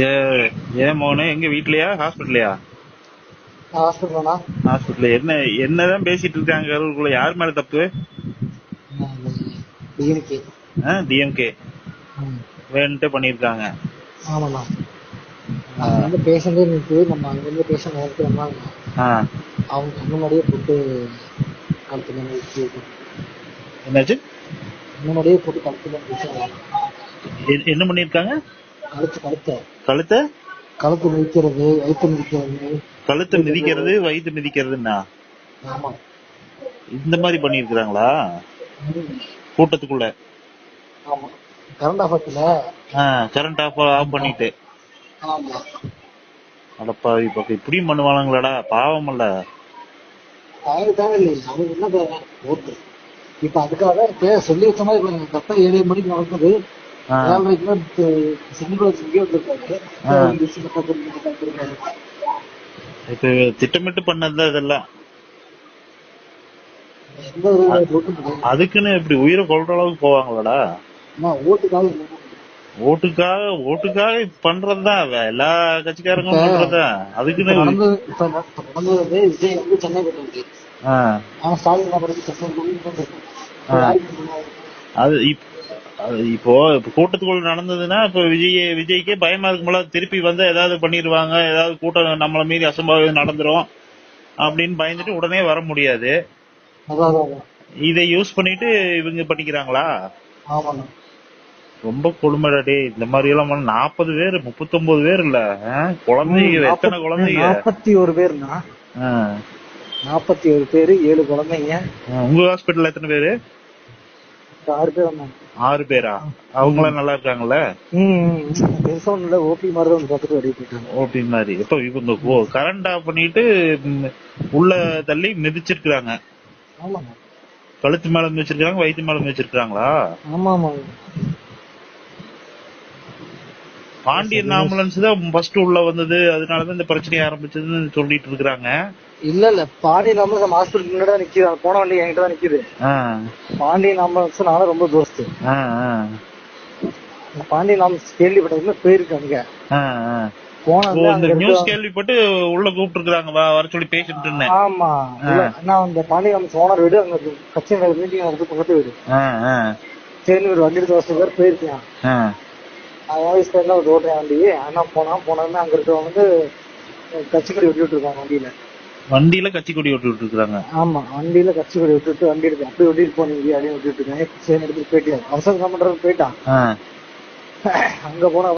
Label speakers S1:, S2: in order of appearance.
S1: ஏ ஏன் மோனே எங்க வீட்லயா ஹாஸ்பிட்டலையா?
S2: ஹாஸ்பிட்டலா?
S1: ஹாஸ்பிட்டல் என்னதான் பேசிட்டு இருக்காங்க அவர்களுக்குள்ள? யார் மேல தப்பு?
S2: டிஎம்கே.
S1: டிஎம்கே வேணுன்ட்டே பண்ணிருக்காங்க.
S2: ஆமாண்ணா. அங்க வந்து பேஷண்டே நிற்கு, நம்ம அங்க இருந்து பேஷண்ட் நிறுத்துறோம்னா அவங்க முன்னாடியே போட்டு கழுத்துல
S1: என்னாச்சு?
S2: முன்னாடியே போட்டு கழுத்துல
S1: என்ன பண்ணிருக்காங்க?
S2: கழுத்தை
S1: கழுத்தை
S2: மிதிக்கிறது, வயிற்று மிதிக்கிறது.
S1: கழுத்தை மிதிக்கிறது, வயிற்று மிதிக்கிறதுன்னா
S2: ஆமா
S1: இந்த மாதிரி பண்ணிருக்காங்களா கூட்டத்துக்குள்ள?
S2: ஆமா, கரண்ட் ஆஃபர்ல
S1: கரண்ட் ஆஃப் பண்ணிட்டு.
S2: ஆமா,
S1: அடப்பாவி பக்கம் இப்படியும் பண்ணுவானுங்களாடா, பாவம் இல்ல.
S2: அவங்களுக்கு தேவை இல்லை, அவங்களுக்கு என்ன தேவை? ஓட்டு. இப்ப அதுக்காக சொல்லி வச்ச மாதிரி கரெக்டா 7 மணிக்கு நடக்குது.
S1: இப்ப திட்டமிட்டு பண்ணதுதான் இதெல்லாம். அதுக்குன்னு இப்படி உயிரை கொள்ற அளவுக்கு போவாங்களாடா? ஓட்டுக்காக பண்றதுதான் எல்லா கட்சிக்காரங்களும் பண்றதுதான். அதுக்குன்னு அது இப்போ கூட்டத்துக்குள்ள நடந்ததுன்னா இப்ப விஜய்க்கே பயமா இருக்கும்போல, திருப்பி வந்து ஏதாவது பண்ணிடுவாங்க, ஏதாவது கூட்டம் நம்மள மீறி அசம்பாவிதம் நடந்துரும் அப்படின்னு பயந்துட்டு உடனே வர முடியாது. இதை யூஸ் பண்ணிட்டு இவங்க பண்ணிக்கிறாங்களா? ரொம்ப கொடுமைடே இந்த மாதிரி எல்லாம். 40 பேர் 39 பேர் இல்ல குழந்தைங்க, எத்தனை குழந்தைங்க?
S2: 41 பேருண்ணா. 41 பேரு, 7 குழந்தைங்க.
S1: உங்க ஹாஸ்பிட்டல்ல எத்தனை பேரு?
S2: 6 பேர் வந்தாங்க.
S1: 6 பேரா? அவங்க நல்லா இருக்காங்கல்ல?
S2: ஓபி மாதிரி வந்து பார்த்துட்டு வெளியே போயிட்டாங்க.
S1: ஓபி மாதிரி. இப்ப இவங்க கரண்ட் ஆஃப் பண்ணிட்டு உள்ள தள்ளி மிதிச்சிருக்காங்க. கழுத்து மேல மிதிச்சிருக்காங்க, வயிற்று மேல மிதிச்சிருக்காங்களா?
S2: ஆமா ஆமா.
S1: பாண்டியன் ஆம்புலன்ஸ் தான் ஃபர்ஸ்ட் உள்ள வந்தது, அதனாலதான் இந்த பிரச்சனை ஆரம்பிச்சதுன்னு சொல்லிட்டு இருக்காங்க.
S2: இல்ல பாண்டியன் ஆம்புலன்ஸ் ஹாஸ்பிட்டல் முன்னாடி நிக்குது. போன வண்டி என்கிட்ட தான் நிக்குது. பாண்டியன் ஆம்புலன்ஸ் நானும் ரொம்ப தோஸ்து. பாண்டியன் ஆம்புலன்ஸ் கேள்விப்பட்டதுமே போயிருக்காங்க.
S1: நியூஸ் கேள்விப்பட்டு உள்ள கூப்பிட்டு இருக்காங்க, வர சொல்லி பேசிட்டு.
S2: ஆமா, நான் அந்த பாண்டியன் ஆம்புலன்ஸ் ஓனர் வீடு அங்க கட்சி மீட்டிங் நடந்து பக்கத்து வீடு. சரி, ஒரு வண்டி எடுத்து வசதி பேர் போயிருக்கேன். ஓட்டுறேன் வண்டி. ஆனா போனோம்னா அங்க இருக்கவங்க வந்து கட்சிக்கொடி ஒட்டி விட்டு இருக்காங்க வண்டியில
S1: கட்சிக்கொடி ஒட்டி விட்டு இருக்காங்க.
S2: ஆமா, வண்டியில கட்சிக்கொடி விட்டுட்டு வண்டி எடுத்து அப்படி ஒட்டிட்டு போனீங்க அப்படின்னு ஒட்டிட்டு இருக்காங்க. சரி, எடுத்துட்டு போயிட்டு அவசரம் பண்றது போயிட்டான். அங்க போனா